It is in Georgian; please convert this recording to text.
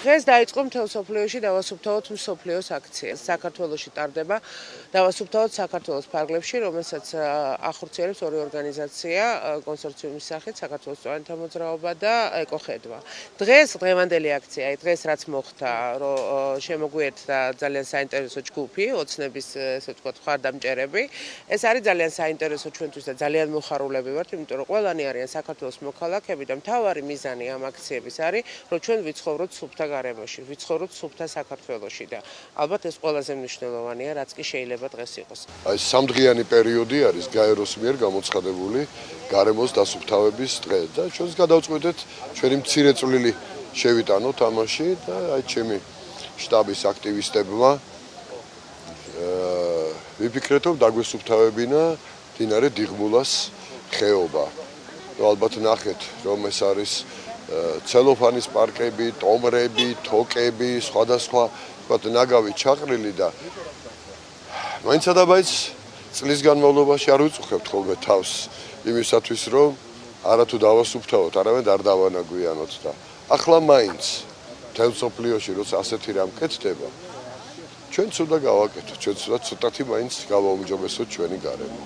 დღეს დაიწყო მთელ სოფლიოში დავასუფთავოთ მსოფლიოს აქცია. საქართველოში ტარდება დავასუფთავოთ საქართველოს ფარგლებში, რომელსაც ახორციელებს ორი ორგანიზაცია კონსორციუმის სახით, საქართველოს სტუდენტთა მოძრაობა და ეკოხედვა. დღეს დღევანდელი აქცია, დღეს რაც მოხდა, რომ შემოგვიერთდა ძალიან საინტერესო ჯგუფი, ოცნების ესე ვთქვათ მხარდამჭერები. ეს არის ძალიან საინტერესო ჩვენთვის და ძალიან მოხარულები ვართ, იმიტომ რომ ყველანი არიან საქართველოს მოქალაქეები და მთავარი მიზანი ამ აქციების არის, რომ ჩვენ ვიცხოვროთ სუფთა გარემოში, ვიცხოვროთ სუფთა საქართველოში და ალბათ ეს ყველაზე მნიშვნელოვანია, რაც კი შეიძლება დღეს იყოს. Აი სამდღიანი პერიოდი არის გაეროს მიერ გამოცხადებული გარემოს დასუფთავების დღე და ჩვენს გადავწყვეტეთ ჩვენი მცირეწვლილი შევიტანოთ ამაში და აი ჩემი შტაბის აქტივისტებმა ვიფიქრეთ რომ დაგვესუფთავებინა მდინარე დიღმულას ხეობა. ალბათ ნახეთ რომ ეს არის ცელოფანის პარკები, ტომრები, თოკები, სხვადასხვა ნაგავი ჩაყრილი და მაინცა და მაინც წლის განმავლობაში არ ვიწუხებთ ხოლმე თავს იმისათვის რომ არათუ დავასუფთავოთ, არამედ არ დავანაგვიანოთ და ახლა მაინც მთელ სოფლიოში როცა ასეთი რამ კეთდება ჩვენც უნდა გავაკეთოთ, ჩვენც უნდა ცოტათი მაინც გავაუმჯობესოთ ჩვენი გარემო.